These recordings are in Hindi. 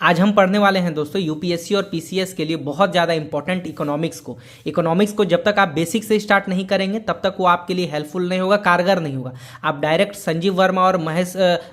आज हम पढ़ने वाले हैं दोस्तों यूपीएससी और पीसीएस के लिए बहुत ज़्यादा इंपॉर्टेंट इकोनॉमिक्स को जब तक आप बेसिक से स्टार्ट नहीं करेंगे तब तक वो आपके लिए हेल्पफुल नहीं होगा, कारगर नहीं होगा। आप डायरेक्ट संजीव वर्मा और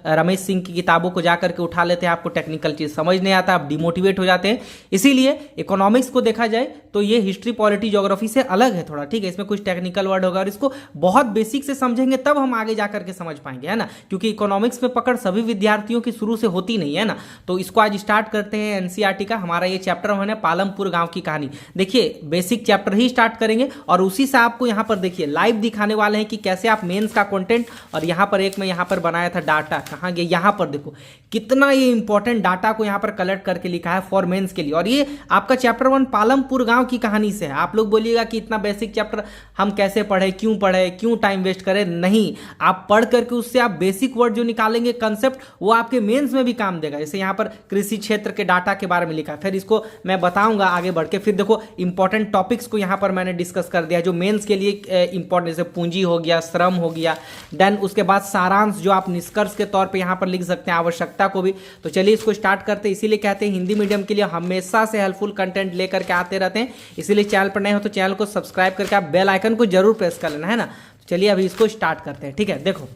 रमेश सिंह की किताबों को जा करके उठा लेते हैं, आपको टेक्निकल चीज़ समझ नहीं आता, आप डिमोटिवेट हो जाते हैं। इसीलिए इकोनॉमिक्स को देखा जाए तो ये हिस्ट्री, पॉलिटी, ज्योग्राफी से अलग है थोड़ा, ठीक है। इसमें कुछ टेक्निकल वर्ड होगा और इसको बहुत बेसिक से समझेंगे तब हम आगे जा करके समझ पाएंगे, है ना। क्योंकि इकोनॉमिक्स में पकड़ सभी विद्यार्थियों की शुरू से होती नहीं है ना। तो इसको आज स्टार्ट करते हैं एनसीईआरटी का। हमारा ये चैप्टर है पालमपुर गांव की कहानी। देखिए बेसिक चैप्टर ही स्टार्ट करेंगे और उसी से आपको यहाँ पर देखिए लाइव दिखाने वाले हैं कि कैसे आप मेंस का कंटेंट, और यहाँ पर एक मैं यहाँ पर बनाया था डाटा, कहाँ गया, यहाँ पर देखो कितना ये इंपॉर्टेंट डाटा को यहाँ पर कलेक्ट करके लिखा है फॉर मेंस के लिए। और ये आपका चैप्टर 1 पालमपुर गांव की कहानी से है। आप लोग बोलिएगा कि इतना बेसिक चैप्टर हम कैसे पढ़े, क्यों टाइम वेस्ट करें। नहीं, आप पढ़ करके उससे आप बेसिक वर्ड जो निकालेंगे कंसेप्ट, वो आपके मेंस में भी काम देगा। जैसे यहाँ पर कृषि क्षेत्र के डाटा के बारे में लिखा है, फिर इसको मैं बताऊंगा आगे बढ़ के। फिर देखो इंपॉर्टेंट टॉपिक्स को यहाँ पर मैंने डिस्कस कर दिया जो मेंस के लिए इंपॉर्टेंट, जैसे पूंजी हो गया, श्रम हो गया, देन उसके बाद सारांश जो आप निष्कर्ष के तौर पे यहाँ पर लिख सकते हैं, आवश्यकता को भी। तो चलिए इसको स्टार्ट करते हैं। इसीलिए कहते हैं हिंदी मीडियम के लिए हमेशा से हेल्पफुल कंटेंट लेकर के आते रहते हैं। इसीलिए चैनल पर नए हो तो चैनल को सब्सक्राइब करके आप बेल आइकन को जरूर प्रेस कर लेना, है ना। चलिए अभी इसको स्टार्ट करते हैं, ठीक है। देखो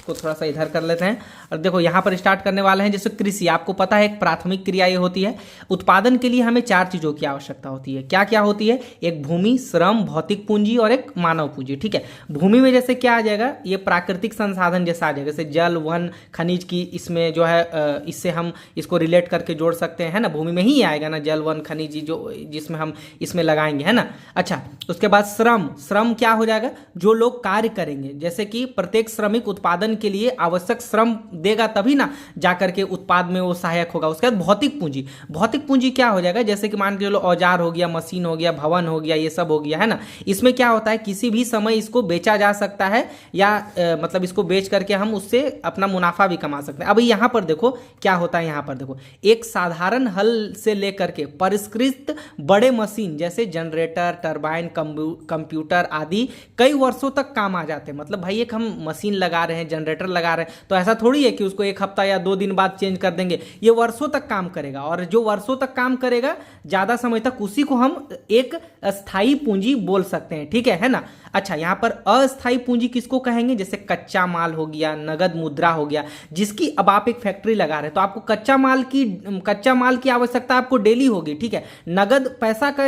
को थोड़ा सा इधर कर लेते हैं और देखो यहाँ पर स्टार्ट करने वाले हैं। जैसे कृषि, आपको पता है एक प्राथमिक क्रिया ये होती है। उत्पादन के लिए हमें 4 चीज़ों की आवश्यकता होती है। क्या क्या होती है? एक भूमि, श्रम, भौतिक पूंजी और एक मानव पूंजी, ठीक है। भूमि में जैसे क्या आ जाएगा, ये प्राकृतिक संसाधन जैसा आ जाएगा, जैसे जल, वन, खनिज की इसमें जो है इससे हम इसको रिलेट करके जोड़ सकते हैं, है ना। भूमि में ही आएगा ना जल, वन, खनिज, जो जिसमें हम इसमें लगाएंगे, है ना। अच्छा, उसके बाद श्रम क्या हो जाएगा? जो लोग कार्य करेंगे, जैसे कि प्रत्येक श्रमिक उत्पादन के लिए आवश्यक श्रम देगा तभी ना जाकर के उत्पाद में वो सहायक होगा। उसके बाद भौतिक पूंजी क्या हो जाएगा? जैसे कि मान के चलो औजार हो गया, मशीन हो गया, भवन हो गया, ये सब हो गया, है ना। इसमें क्या होता है, किसी भी समय इसको बेचा जा सकता है या मतलब इसको बेच करके हम उससे अपना मुनाफा भी कमा सकते हैं। अब यहाँ पर देखो क्या होता है, यहाँ पर देखो एक साधारण हल से लेकर के परिष्कृत बड़े मशीन जैसे जनरेटर, टरबाइन, कंप्यूटर आदि कई वर्षों तक काम आ जाते हैं। मतलब भाई एक हम मशीन लगा रहे हैं, जनरेटर लगा रहे हैं, तो ऐसा थोड़ी है कि उसको 1 हफ्ता या 2 दिन बाद चेंज कर देंगे। ये वर्षों तक काम करेगा, और जो वर्षों तक काम करेगा ज्यादा समय तक, उसी को हम एक अस्थाई पूंजी बोल सकते हैं, ठीक है ना। अच्छा, यहां पर अस्थाई पूंजी किसको कहेंगे? जैसे कच्चा माल हो गया, नगद मुद्रा हो गया, जिसकी अब आप एक फैक्ट्री लगा रहे हैं तो आपको कच्चा माल की आवश्यकता आपको डेली होगी, ठीक है। नगद पैसा का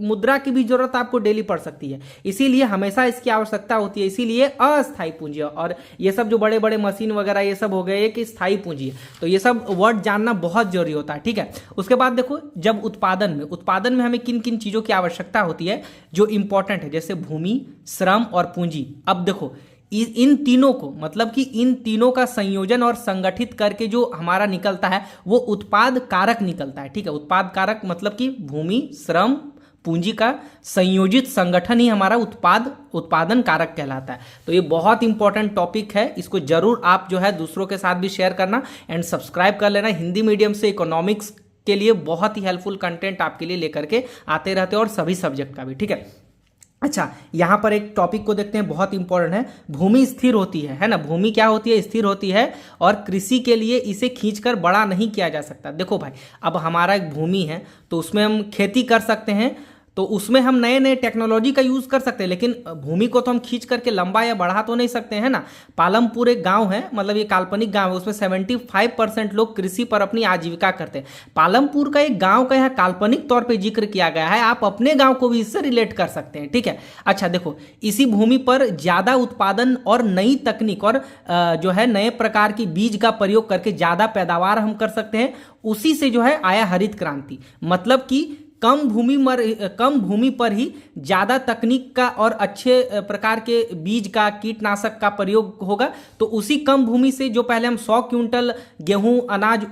मुद्रा की भी जरूरत आपको डेली पड़ सकती है, इसीलिए हमेशा इसकी आवश्यकता होती है। इसीलिए अस्थाई पूंजी, और ये सब जो बड़े बड़े मशीन वगैरह ये सब हो गए एक स्थायी पूंजी है। तो ये सब वर्ड जानना बहुत जरूरी होता है, ठीक है। उसके बाद देखो जब उत्पादन में हमें किन किन चीजों की आवश्यकता होती है जो इंपॉर्टेंट है, जैसे भूमि, श्रम और पूंजी। अब देखो इन तीनों को, मतलब कि इन तीनों का संयोजन और संगठित करके जो हमारा निकलता है वो उत्पाद कारक निकलता है, ठीक है। उत्पाद कारक मतलब कि भूमि, श्रम, पूंजी का संयोजित संगठन ही हमारा उत्पादन कारक कहलाता है। तो ये बहुत इंपॉर्टेंट टॉपिक है, इसको जरूर आप जो है दूसरों के साथ भी शेयर करना एंड सब्सक्राइब कर लेना। हिंदी मीडियम से इकोनॉमिक्स के लिए बहुत ही हेल्पफुल कंटेंट आपके लिए लेकर के आते रहते हैं, और सभी सब्जेक्ट का भी, ठीक है। अच्छा, यहाँ पर एक टॉपिक को देखते हैं, बहुत इंपॉर्टेंट है। भूमि स्थिर होती है ना। भूमि क्या होती है? स्थिर होती है, और कृषि के लिए इसे खींचकर बड़ा नहीं किया जा सकता। देखो भाई, अब हमारा एक भूमि है तो उसमें हम खेती कर सकते हैं, तो उसमें हम नए नए टेक्नोलॉजी का यूज कर सकते हैं, लेकिन भूमि को तो हम खींच करके लंबा या बढ़ा तो नहीं सकते हैं ना। पालमपुर एक गांव है, मतलब ये काल्पनिक गांव है, उसमें 75% लोग कृषि पर अपनी आजीविका करते हैं। पालमपुर का एक गांव का यहाँ काल्पनिक तौर पे जिक्र किया गया है, आप अपने गांव को भी इससे रिलेट कर सकते हैं, ठीक है। अच्छा देखो, इसी भूमि पर ज्यादा उत्पादन और नई तकनीक और जो है नए प्रकार की बीज का प्रयोग करके ज्यादा पैदावार हम कर सकते हैं। उसी से जो है आया हरित क्रांति, मतलब कि कम भूमि पर ही ज्यादा तकनीक का और अच्छे प्रकार के बीज का, कीटनाशक का प्रयोग होगा। तो उसी कम भूमि से जो पहले हम 100 क्विंटल गेहूं, अनाज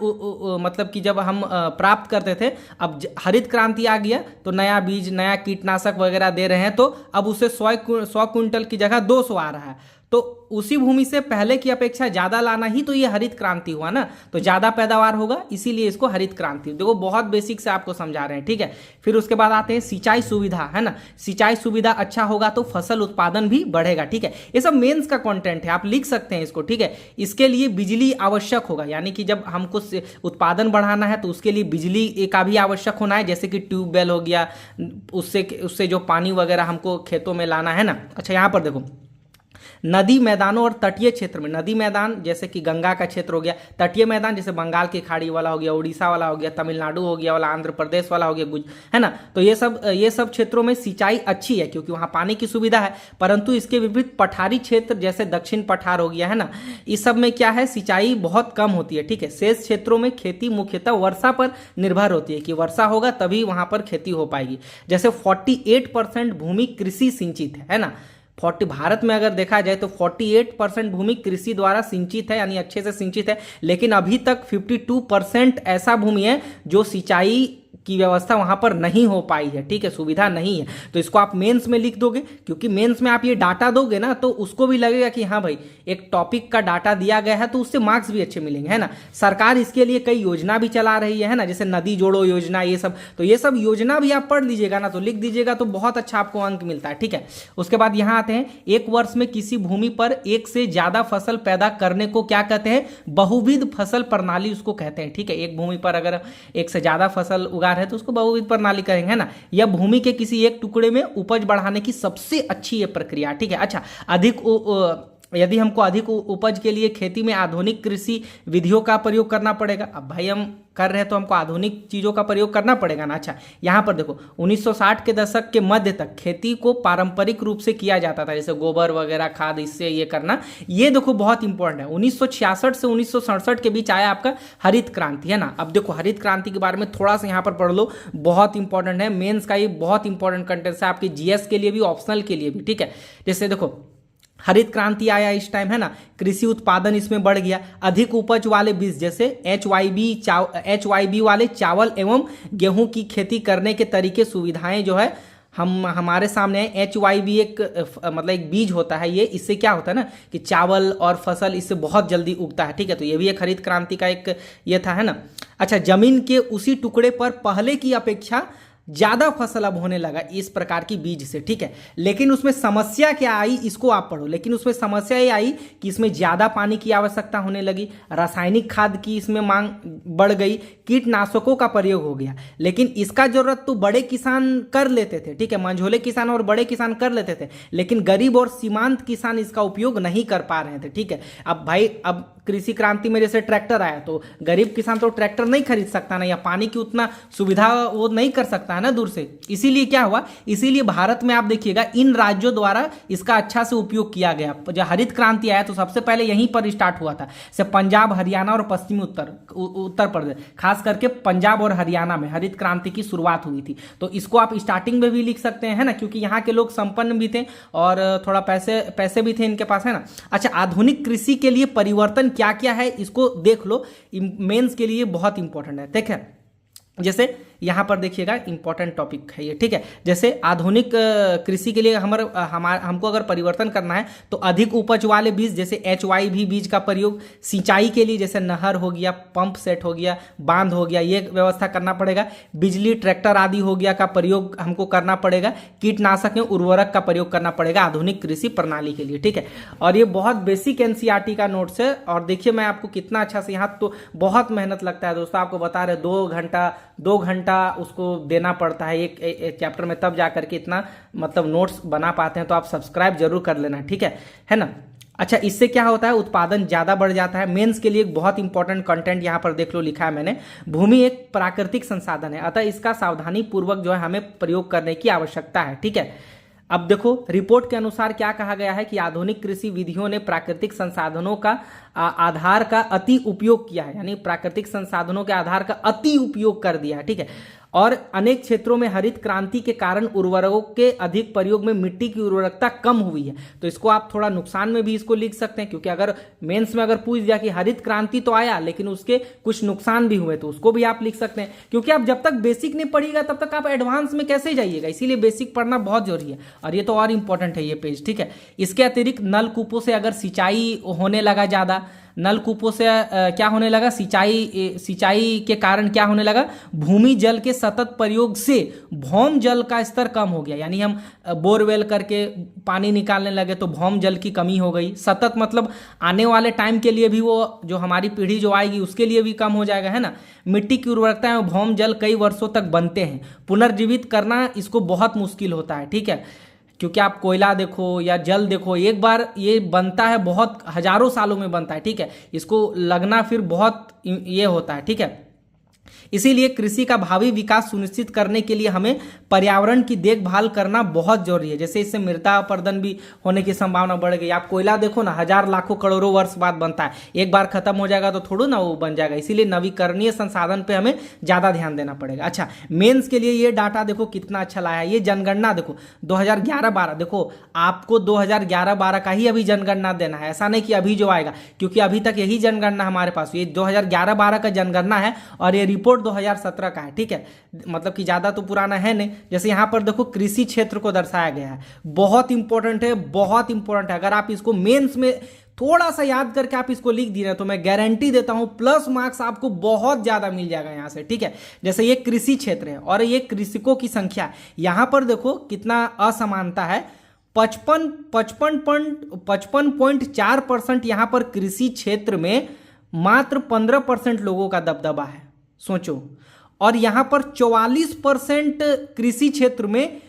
मतलब कि जब हम प्राप्त करते थे, अब हरित क्रांति आ गया तो नया बीज, नया कीटनाशक वगैरह दे रहे हैं, तो अब उसे 100 क्विंटल की जगह 200 आ रहा है। तो उसी भूमि से पहले की अपेक्षा ज्यादा लाना ही तो ये हरित क्रांति हुआ ना, तो ज्यादा पैदावार होगा, इसीलिए इसको हरित क्रांति। देखो बहुत बेसिक से आपको समझा रहे हैं, ठीक है। फिर उसके बाद आते हैं सिंचाई सुविधा, है ना। सिंचाई सुविधा अच्छा होगा तो फसल उत्पादन भी बढ़ेगा, ठीक है। ये सब मेंस का कंटेंट है, आप लिख सकते हैं इसको, ठीक है। इसके लिए बिजली आवश्यक होगा, यानी कि जब हमको उत्पादन बढ़ाना है तो उसके लिए बिजली का भी आवश्यक होना है, जैसे कि ट्यूबवेल हो गया, उससे जो पानी वगैरह हमको खेतों में लाना है ना। अच्छा, यहाँ पर देखो नदी मैदानों और तटीय क्षेत्र में, नदी मैदान जैसे कि गंगा का क्षेत्र हो गया, तटीय मैदान जैसे बंगाल की खाड़ी वाला हो गया, उड़ीसा वाला हो गया, तमिलनाडु हो गया वाला, आंध्र प्रदेश वाला हो गया, है ना। तो ये सब क्षेत्रों में सिंचाई अच्छी है क्योंकि वहां पानी की सुविधा है। परंतु इसके विपरीत पठारी क्षेत्र जैसे दक्षिण पठार हो गया, है ना, इस सब में क्या है, सिंचाई बहुत कम होती है, ठीक है। शेष क्षेत्रों में खेती मुख्यतः वर्षा पर निर्भर होती है कि वर्षा होगा तभी वहां पर खेती हो पाएगी। जैसे 48% भूमि कृषि सिंचित है ना। भारत में अगर देखा जाए तो 48% भूमि कृषि द्वारा सिंचित है, यानी अच्छे से सिंचित है। लेकिन अभी तक 52% ऐसा भूमि है जो सिंचाई की व्यवस्था वहां पर नहीं हो पाई है, ठीक है, सुविधा नहीं है। तो इसको आप मेंस में लिख दोगे, क्योंकि मेंस में आप ये डाटा दोगे ना तो उसको भी लगेगा कि हाँ भाई एक टॉपिक का डाटा दिया गया है तो उससे मार्क्स भी अच्छे मिलेंगे, है ना। सरकार इसके लिए कई योजना भी चला रही है ना, जैसे नदी जोड़ो योजना, ये सब। तो ये सब योजना भी आप पढ़ लीजिएगा ना, तो लिख दीजिएगा तो बहुत अच्छा आपको अंक मिलता है, ठीक है। उसके बाद यहाँ आते हैं, एक वर्ष में किसी भूमि पर एक से ज्यादा फसल पैदा करने को क्या कहते हैं, बहुविध फसल प्रणाली उसको कहते हैं, ठीक है। एक भूमि पर अगर एक से ज्यादा फसल उगा है तो उसको बहुविध प्रणाली करेंगे, है ना। यह भूमि के किसी एक टुकड़े में उपज बढ़ाने की सबसे अच्छी ये प्रक्रिया, ठीक है। अच्छा, यदि हमको अधिक उपज के लिए खेती में आधुनिक कृषि विधियों का प्रयोग करना पड़ेगा। अब भाई हम कर रहे हैं तो हमको आधुनिक चीजों का प्रयोग करना पड़ेगा ना। अच्छा, यहाँ पर देखो 1960 के दशक के मध्य तक खेती को पारंपरिक रूप से किया जाता था, जैसे गोबर वगैरह खाद इससे ये करना। ये देखो बहुत इंपॉर्टेंट है, 1966 से 1967 के बीच आया आपका हरित क्रांति, है ना। अब देखो हरित क्रांति के बारे में थोड़ा सा यहाँ पर पढ़ लो, बहुत इंपॉर्टेंट है, मेंस का ये बहुत इंपॉर्टेंट कंटेंट है आपके जीएस के लिए भी, ऑप्शनल के लिए भी, ठीक है। जैसे देखो हरित क्रांति आया इस टाइम, है ना, कृषि उत्पादन इसमें बढ़ गया, अधिक उपज वाले बीज जैसे HYB वाले चावल एवं गेहूं की खेती करने के तरीके सुविधाएं जो है हमारे सामने है। HYB मतलब एक बीज होता है, ये इससे क्या होता है ना कि चावल और फसल इससे बहुत जल्दी उगता है, ठीक है। तो ये भी एक हरित क्रांति का एक ये था, है ना। अच्छा, जमीन के उसी टुकड़े पर पहले की अपेक्षा ज्यादा फसल अब होने लगा इस प्रकार की बीज से, ठीक है। लेकिन उसमें समस्या क्या आई, इसको आप पढ़ो। लेकिन उसमें समस्या ये आई कि इसमें ज्यादा पानी की आवश्यकता होने लगी, रासायनिक खाद की इसमें मांग बढ़ गई, कीटनाशकों का प्रयोग हो गया। लेकिन इसका जरूरत तो बड़े किसान कर लेते थे, ठीक है, मंझोले किसान और बड़े किसान कर लेते थे, लेकिन गरीब और सीमांत किसान इसका उपयोग नहीं कर पा रहे थे, ठीक है। अब भाई अब कृषि क्रांति में जैसे ट्रैक्टर आया तो गरीब किसान तो ट्रैक्टर नहीं खरीद सकता ना, या पानी की उतना सुविधा वो नहीं कर सकता है ना दूर से। इसीलिए क्या हुआ, इसीलिए भारत में आप देखिएगा इन राज्यों द्वारा इसका अच्छा से उपयोग किया गया। जब हरित क्रांति आया तो सबसे पहले यहीं पर स्टार्ट हुआ था, जैसे पंजाब, हरियाणा और पश्चिमी उत्तर प्रदेश, खास करके पंजाब और हरियाणा में हरित क्रांति की शुरुआत हुई थी। तो इसको आप स्टार्टिंग में भी लिख सकते हैं, है ना, क्योंकि यहाँ के लोग संपन्न भी थे और थोड़ा पैसे भी थे इनके पास, है ना। अच्छा, आधुनिक कृषि के लिए परिवर्तन क्या क्या है इसको देख लो, मेंस के लिए बहुत इंपॉर्टेंट है, ठीक है। जैसे यहाँ पर देखिएगा इंपॉर्टेंट टॉपिक है ये, ठीक है। जैसे आधुनिक कृषि के लिए हमको अगर परिवर्तन करना है तो अधिक उपज वाले बीज जैसे HYB बीज का प्रयोग, सिंचाई के लिए जैसे नहर हो गया, पंप सेट हो गया, बांध हो गया, ये व्यवस्था करना पड़ेगा। बिजली, ट्रैक्टर आदि हो गया का प्रयोग हमको करना पड़ेगा। कीटनाशक एवं उर्वरक का प्रयोग करना पड़ेगा आधुनिक कृषि प्रणाली के लिए, ठीक है। और ये बहुत बेसिक NCERT का नोट्स है। और देखिए मैं आपको कितना अच्छा से, यहाँ तो बहुत मेहनत लगता है दोस्तों, आपको बता रहे 2 घंटा उसको देना पड़ता है एक चैप्टर में, तब जाकर के इतना मतलब नोट्स बना पाते हैं। तो आप सब्सक्राइब जरूर कर लेना, ठीक है ना। अच्छा, इससे क्या होता है, उत्पादन ज्यादा बढ़ जाता है। मेंस के लिए एक बहुत इंपॉर्टेंट कंटेंट यहाँ पर देख लो, लिखा है मैंने, भूमि एक प्राकृतिक संसाधन है, अतः इसका सावधानी पूर्वक जो है हमें प्रयोग करने की आवश्यकता है, ठीक है। अब देखो रिपोर्ट के अनुसार क्या कहा गया है कि आधुनिक कृषि विधियों ने प्राकृतिक संसाधनों का आधार का अति उपयोग किया है, यानी प्राकृतिक संसाधनों के आधार का अति उपयोग कर दिया है, ठीक है। और अनेक क्षेत्रों में हरित क्रांति के कारण उर्वरकों के अधिक प्रयोग में मिट्टी की उर्वरकता कम हुई है। तो इसको आप थोड़ा नुकसान में भी इसको लिख सकते हैं, क्योंकि अगर मेंस में अगर पूछ दिया कि हरित क्रांति तो आया लेकिन उसके कुछ नुकसान भी हुए, तो उसको भी आप लिख सकते हैं, क्योंकि आप जब तक बेसिक नहीं पढ़िएगा तब तक आप एडवांस में कैसे जाइएगा। इसीलिए बेसिक पढ़ना बहुत जरूरी है, और ये तो और इंपॉर्टेंट है ये पेज, ठीक है। इसके अतिरिक्त नलकूपों से अगर सिंचाई होने लगा ज़्यादा, नलकूपों से क्या होने लगा, सिंचाई के कारण क्या होने लगा, भूमि जल के सतत प्रयोग से भौम जल का स्तर कम हो गया। यानी हम बोरवेल करके पानी निकालने लगे तो भौम जल की कमी हो गई। सतत मतलब आने वाले टाइम के लिए भी, वो जो हमारी पीढ़ी जो आएगी उसके लिए भी कम हो जाएगा, है ना। मिट्टी की उर्वरकता में भौम जल कई वर्षों तक बनते हैं, पुनर्जीवित करना इसको बहुत मुश्किल होता है, ठीक है। क्योंकि आप कोयला देखो या जल देखो, एक बार ये बनता है, बहुत हजारों सालों में बनता है, ठीक है। इसको लगना फिर बहुत ये होता है, ठीक है। इसीलिए कृषि का भावी विकास सुनिश्चित करने के लिए हमें पर्यावरण की देखभाल करना बहुत जरूरी है। जैसे इससे मृदा अपरदन भी होने की संभावना बढ़ गई। आप कोयला देखो ना, हजार लाखों करोड़ों वर्ष बाद बनता है, एक बार खत्म हो जाएगा तो थोड़ा ना वो बन जाएगा। इसीलिए नवीकरणीय संसाधन पे हमें ज्यादा ध्यान देना पड़ेगा। अच्छा, मेंस के लिए ये डाटा देखो कितना अच्छा लाया है। ये जनगणना देखो 2011-12, देखो आपको 2011-12 का ही अभी जनगणना देना है, ऐसा नहीं कि अभी जो आएगा, क्योंकि अभी तक यही जनगणना हमारे पास, ये 2011-12 का जनगणना है और ये रिपोर्ट 2017 का है, ठीक है। मतलब कि ज्यादा तो पुराना है नहीं। जैसे यहां पर देखो कृषि क्षेत्र को दर्शाया गया है, बहुत इंपॉर्टेंट है, बहुत इंपॉर्टेंट है। अगर आप इसको मेंस में थोड़ा सा याद करके आप इसको लिख दी रहे तो मैं गारंटी देता हूं प्लस मार्क्स आपको बहुत ज्यादा मिल जाएगा यहां से, ठीक है। जैसे ये कृषि क्षेत्र है और ये कृषकों की संख्या, यहां पर देखो कितना असमानता है। 55.4% यहां पर कृषि क्षेत्र में मात्र 15% लोगों का दबदबा है, सोचो। और यहां पर 44% कृषि क्षेत्र में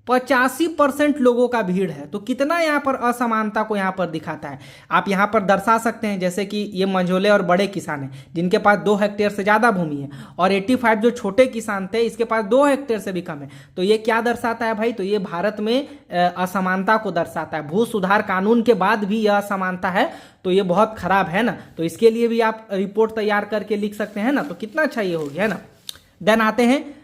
85% लोगों का भीड़ है। तो कितना यहां पर असमानता को यहां पर दिखाता है। आप यहां पर दर्शा सकते हैं, जैसे कि ये मंझोले और बड़े किसान हैं जिनके पास 2 हेक्टेयर से ज्यादा भूमि है, और 85 जो छोटे किसान थे इसके पास 2 हेक्टेयर से भी कम है। तो ये क्या दर्शाता है भाई, तो ये भारत में असमानता को दर्शाता है। भू सुधार कानून के बाद भी यह असमानता है, तो ये बहुत खराब है ना। तो इसके लिए भी आप रिपोर्ट तैयार करके लिख सकते हैं ना, तो कितना अच्छा ये हो गया, है ना। देन आते हैं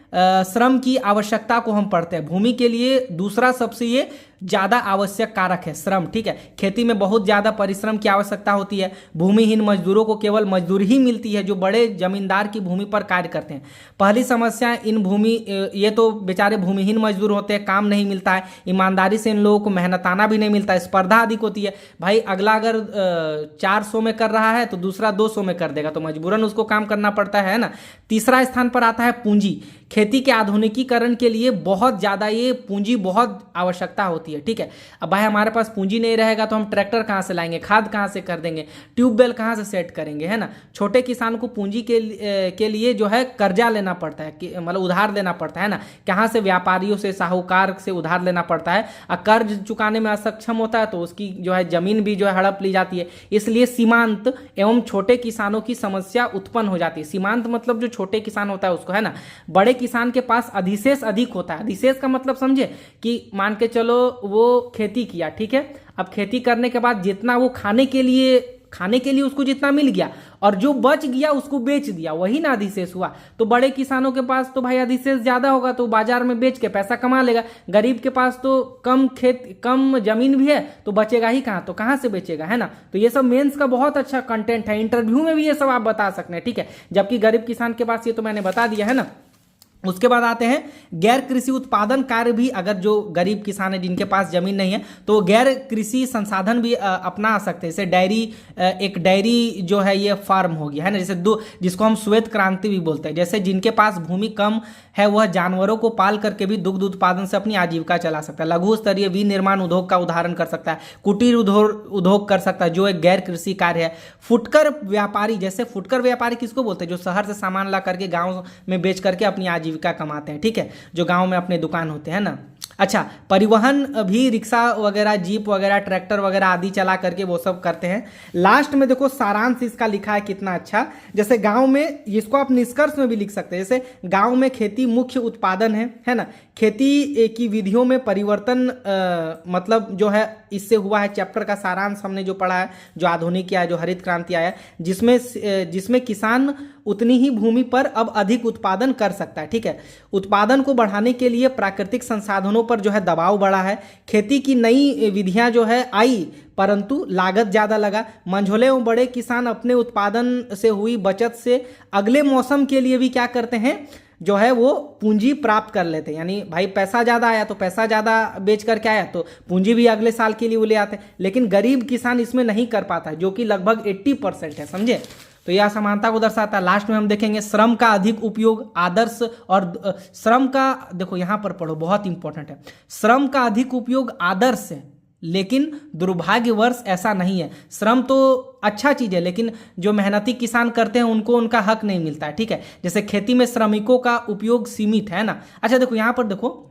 श्रम की आवश्यकता को हम पढ़ते हैं। भूमि के लिए दूसरा सबसे ये ज्यादा आवश्यक कारक है श्रम, ठीक है। खेती में बहुत ज्यादा परिश्रम की आवश्यकता होती है। भूमिहीन मजदूरों को केवल मजदूरी ही मिलती है जो बड़े जमींदार की भूमि पर कार्य करते हैं। पहली समस्या ये तो बेचारे भूमिहीन मजदूर होते हैं, काम नहीं मिलता है, ईमानदारी से इन लोगों को मेहनताना भी नहीं मिलता है, स्पर्धा अधिक होती है। भाई अगला अगर 400 में कर रहा है तो दूसरा 200 में कर देगा, तो मजबूरन उसको काम करना पड़ता है ना। तीसरा स्थान पर आता है पूंजी। खेती के आधुनिकीकरण के लिए बहुत ज्यादा ये पूंजी बहुत आवश्यकता होती है, ठीक है। अब भाई हमारे पास पूंजी नहीं रहेगा तो हम ट्रैक्टर कहाँ से लाएंगे, खाद कहाँ से कर देंगे, ट्यूबवेल कहाँ से सेट करेंगे, है ना। छोटे किसान को पूंजी के लिए जो है कर्जा लेना पड़ता है, मतलब उधार लेना पड़ता है ना। कहाँ से, व्यापारियों से, साहूकार से उधार लेना पड़ता है। और कर्ज चुकाने में असक्षम होता है तो उसकी जो है जमीन भी जो है हड़प ली जाती है। इसलिए सीमांत एवं छोटे किसानों की समस्या उत्पन्न हो जाती है। सीमांत मतलब जो छोटे किसान होता है उसको, है ना। बड़े किसान के पास अधिशेष अधिक होता है। अधिशेष का मतलब समझे कि मान के चलो वो खेती किया, ठीक है। अब खेती करने के बाद जितना वो खाने के लिए उसको जितना मिल गया और जो बच गया उसको बेच दिया, वही ना अधिशेष हुआ। तो बड़े किसानों के पास तो भाई अधिशेष ज्यादा होगा तो बाजार में बेच के पैसा कमा लेगा। गरीब के पास तो कम जमीन भी है तो बचेगा ही कहाँ, तो कहाँ से बेचेगा, है ना। तो ये सब मेंस का बहुत अच्छा कंटेंट है, इंटरव्यू में भी ये सब आप बता सकते हैं, ठीक है। जबकि गरीब किसान के पास ये तो मैंने बता दिया, है ना। उसके बाद आते हैं गैर कृषि उत्पादन कार्य भी। अगर जो गरीब किसान है जिनके पास जमीन नहीं है तो गैर कृषि संसाधन भी अपना सकते हैं। जैसे एक डेयरी जो है ये फार्म हो गया, है ना। जैसे जिसको हम श्वेत क्रांति भी बोलते हैं। जैसे जिनके पास भूमि कम है वह जानवरों को पाल करके भी दुग्ध उत्पादन से अपनी आजीविका चला सकता है। लघु स्तरीय विनिर्माण उद्योग का उदाहरण कर सकता है, कुटीर उद्योग कर सकता है जो एक गैर कृषि कार्य है। फुटकर व्यापारी, जैसे फुटकर व्यापारी किसको बोलते हैं, जो शहर से सामान ला करके गाँव में बेच करके अपनी आजीविका कमाते हैं, ठीक है, जो गांव में अपने दुकान होते हैं ना। अच्छा, परिवहन भी रिक्शा वगैरह, जीप वगैरह, ट्रैक्टर वगैरह आदि चला करके वो सब करते हैं। लास्ट में देखो सारांश इसका लिखा है कितना अच्छा। जैसे गांव में, इसको आप निष्कर्ष में भी लिख सकते हैं, जैसे गांव में खेती मुख्य उत्पादन है ना। खेती की विधियों में परिवर्तन मतलब जो है इससे हुआ है। चैप्टर का सारांश हमने जो पढ़ा है, जो आधुनिक आया, जो हरित क्रांति आया, जिसमें किसान उतनी ही भूमि पर अब अधिक उत्पादन कर सकता है। ठीक है, उत्पादन को बढ़ाने के लिए प्राकृतिक संसाधनों पर जो है दबाव बढ़ा है। खेती की नई विधियां जो है आई, परंतु लागत ज्यादा लगा। मंझोले एवं बड़े किसान अपने उत्पादन से हुई बचत से अगले मौसम के लिए भी क्या करते हैं, जो है वो पूंजी प्राप्त कर लेते हैं। यानी भाई पैसा ज्यादा आया तो पैसा ज्यादा बेच करके आया तो पूंजी भी अगले साल के लिए वो ले आते हैं। लेकिन गरीब किसान इसमें नहीं कर पाता है, जो कि लगभग 80% है, समझे। तो यह असमानता को दर्शाता है। लास्ट में हम देखेंगे श्रम का अधिक उपयोग, आदर्श और श्रम का, देखो यहां पर पढ़ो, बहुत इंपॉर्टेंट है। श्रम का अधिक उपयोग आदर्श है, लेकिन दुर्भाग्यवश ऐसा नहीं है। श्रम तो अच्छा चीज है, लेकिन जो मेहनती किसान करते हैं उनको उनका हक नहीं मिलता है। ठीक है, जैसे खेती में श्रमिकों का उपयोग सीमित है ना। अच्छा देखो यहां पर देखो,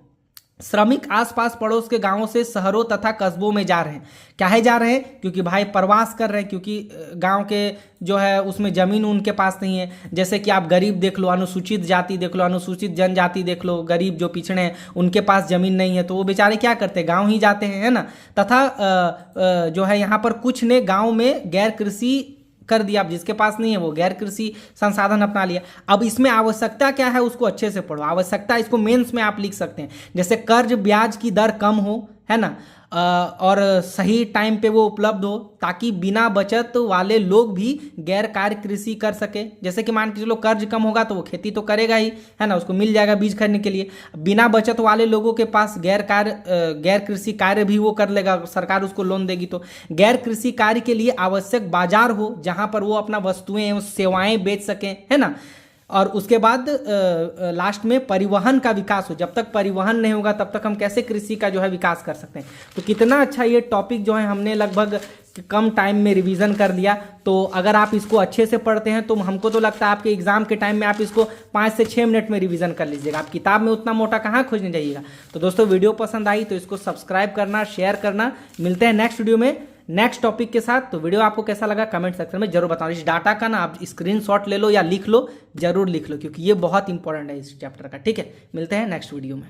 श्रमिक आसपास पड़ोस के गांवों से शहरों तथा कस्बों में जा रहे हैं। काहे जा रहे हैं? क्योंकि भाई प्रवास कर रहे हैं, क्योंकि गांव के जो है उसमें जमीन उनके पास नहीं है। जैसे कि आप गरीब देख लो, अनुसूचित जाति देख लो, अनुसूचित जनजाति देख लो, गरीब जो पिछड़े हैं उनके पास जमीन नहीं है, तो वो बेचारे क्या करते हैं, गाँव ही जाते हैं, है ना। तथा जो है यहाँ पर कुछ ने गाँव में गैर कृषि कर दिया। अब जिसके पास नहीं है वो गैर कृषि संसाधन अपना लिया। अब इसमें आवश्यकता क्या है उसको अच्छे से पढ़ो। आवश्यकता इसको मेंस में आप लिख सकते हैं, जैसे कर्ज ब्याज की दर कम हो, है ना, और सही टाइम पे वो उपलब्ध हो, ताकि बिना बचत वाले लोग भी गैर कार्य कृषि कर सके। जैसे कि मान के चलो कर्ज कम होगा तो वो खेती तो करेगा ही, है ना, उसको मिल जाएगा बीज खरीदने के लिए। बिना बचत वाले लोगों के पास गैर कृषि कार्य भी वो कर लेगा, सरकार उसको लोन देगी। तो गैर कृषि कार्य के लिए आवश्यक बाजार हो, जहां पर वो अपना वस्तुएं एवं सेवाएं बेच सकें, है ना। और उसके बाद लास्ट में परिवहन का विकास हो। जब तक परिवहन नहीं होगा तब तक हम कैसे कृषि का जो है विकास कर सकते हैं। तो कितना अच्छा ये टॉपिक जो है हमने लगभग कम टाइम में रिवीजन कर लिया। तो अगर आप इसको अच्छे से पढ़ते हैं तो हमको तो लगता है आपके एग्जाम के टाइम में आप इसको 5 से 6 मिनट में रिवीजन कर लीजिएगा। आप किताब में उतना मोटा कहाँ खोजने जाइएगा। तो दोस्तों वीडियो पसंद आई तो इसको सब्सक्राइब करना, शेयर करना। मिलते हैं नेक्स्ट वीडियो में नेक्स्ट टॉपिक के साथ। तो वीडियो आपको कैसा लगा कमेंट सेक्शन में जरूर बताओ। इस डाटा का ना आप स्क्रीनशॉट ले लो या लिख लो, जरूर लिख लो, क्योंकि ये बहुत इंपॉर्टेंट है इस चैप्टर का। ठीक है, मिलते हैं नेक्स्ट वीडियो में।